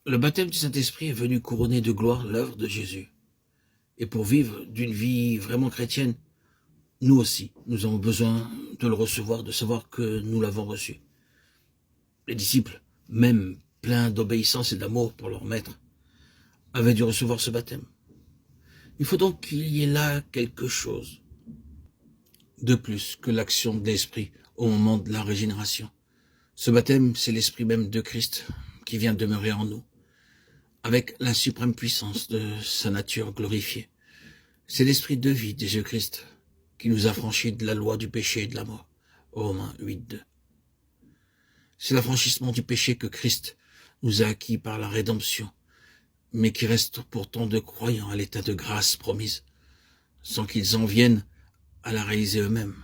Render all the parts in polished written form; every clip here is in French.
Le baptême du Saint-Esprit est venu couronner de gloire l'œuvre de Jésus. Et pour vivre d'une vie vraiment chrétienne, nous aussi, nous avons besoin de le recevoir, de savoir que nous l'avons reçu. Les disciples, même pleins d'obéissance et d'amour pour leur maître, avaient dû recevoir ce baptême. Il faut donc qu'il y ait là quelque chose de plus que l'action de l'Esprit au moment de la régénération. Ce baptême, c'est l'Esprit même de Christ qui vient demeurer en nous, avec la suprême puissance de sa nature glorifiée. C'est l'Esprit de vie de Jésus-Christ qui nous a franchis de la loi du péché et de la mort. Romains 8:2. C'est l'affranchissement du péché que Christ nous a acquis par la rédemption, mais qui reste pourtant de croyants à l'état de grâce promise, sans qu'ils en viennent à la réaliser eux-mêmes.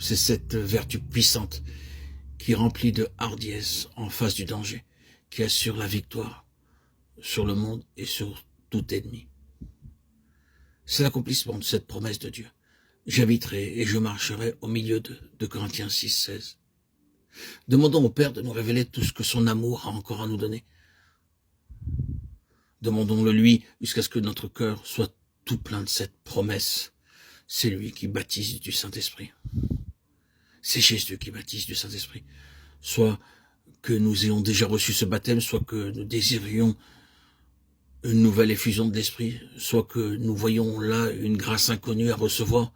C'est cette vertu puissante qui remplit de hardiesse en face du danger, qui assure la victoire sur le monde et sur tout ennemi. C'est l'accomplissement de cette promesse de Dieu. J'habiterai et je marcherai au milieu d'eux, de Corinthiens 6:16. Demandons au Père de nous révéler tout ce que son amour a encore à nous donner. Demandons-le lui jusqu'à ce que notre cœur soit tout plein de cette promesse. C'est lui qui baptise du Saint-Esprit. C'est Jésus qui baptise du Saint-Esprit. Soit que nous ayons déjà reçu ce baptême, soit que nous désirions une nouvelle effusion de l'Esprit, soit que nous voyons là une grâce inconnue à recevoir.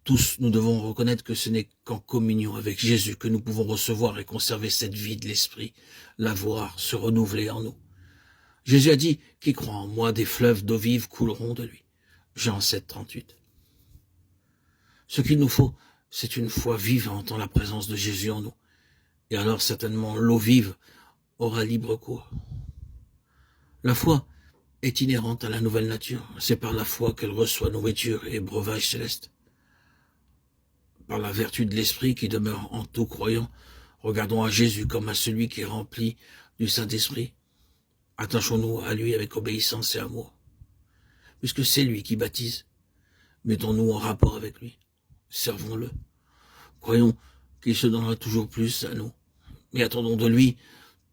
Tous, nous devons reconnaître que ce n'est qu'en communion avec Jésus que nous pouvons recevoir et conserver cette vie de l'Esprit, la voir se renouveler en nous. Jésus a dit, « Qui croit en moi, des fleuves d'eau vive couleront de lui. » Jean 7:38. Ce qu'il nous faut, c'est une foi vivante en la présence de Jésus en nous. Et alors certainement l'eau vive aura libre cours. La foi est inhérente à la nouvelle nature. C'est par la foi qu'elle reçoit nourriture et breuvage céleste. Par la vertu de l'Esprit qui demeure en tout croyant, regardons à Jésus comme à celui qui est rempli du Saint-Esprit. Attachons-nous à lui avec obéissance et amour. Puisque c'est lui qui baptise, mettons-nous en rapport avec lui. Servons-le. Croyons qu'il se donnera toujours plus à nous. Mais attendons de lui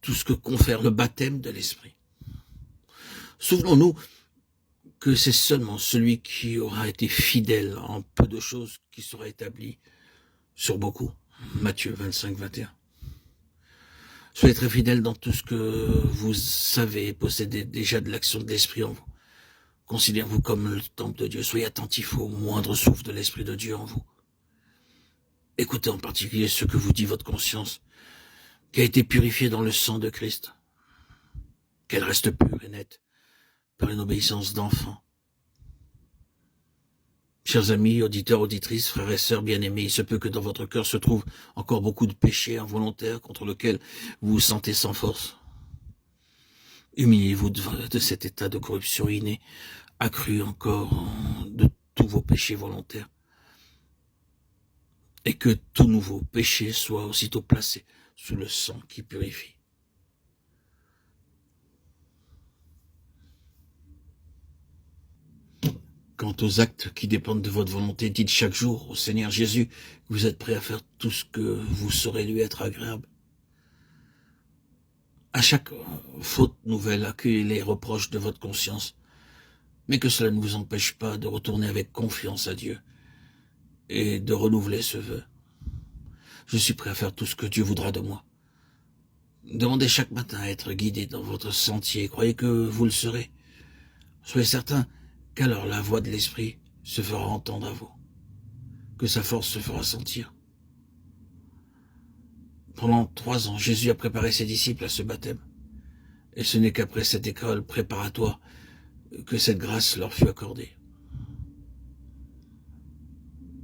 tout ce que confère le baptême de l'Esprit. Souvenons-nous que c'est seulement celui qui aura été fidèle en peu de choses qui sera établi sur beaucoup. Matthieu 25:21. Soyez très fidèles dans tout ce que vous savez et possédez déjà de l'action de l'Esprit en vous. Considérez-vous comme le temple de Dieu. Soyez attentifs au moindre souffle de l'Esprit de Dieu en vous. Écoutez en particulier ce que vous dit votre conscience, qui a été purifiée dans le sang de Christ, qu'elle reste pure et nette par une obéissance d'enfant. Chers amis, auditeurs, auditrices, frères et sœurs bien-aimés, il se peut que dans votre cœur se trouve encore beaucoup de péchés involontaires contre lesquels vous vous sentez sans force. Humiliez-vous de cet état de corruption innée, accru encore de tous vos péchés volontaires, et que tout nouveau péché soit aussitôt placé sous le sang qui purifie. Quant aux actes qui dépendent de votre volonté, dites chaque jour au Seigneur Jésus que vous êtes prêt à faire tout ce que vous saurez lui être agréable. À chaque faute nouvelle, accueillez les reproches de votre conscience, mais que cela ne vous empêche pas de retourner avec confiance à Dieu et de renouveler ce vœu. Je suis prêt à faire tout ce que Dieu voudra de moi. Demandez chaque matin à être guidé dans votre sentier. Croyez que vous le serez. Soyez certain qu'alors la voix de l'Esprit se fera entendre à vous, que sa force se fera sentir. Pendant 3 ans, Jésus a préparé ses disciples à ce baptême. Et ce n'est qu'après cette école préparatoire que cette grâce leur fut accordée.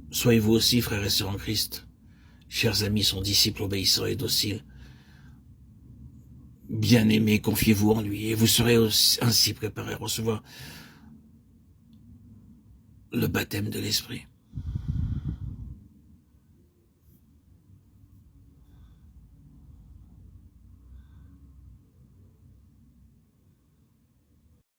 Soyez vous aussi, frères et sœurs en Christ, chers amis, son disciple obéissant et docile. Bien-aimés, confiez-vous en lui et vous serez ainsi préparés à recevoir le baptême de l'Esprit.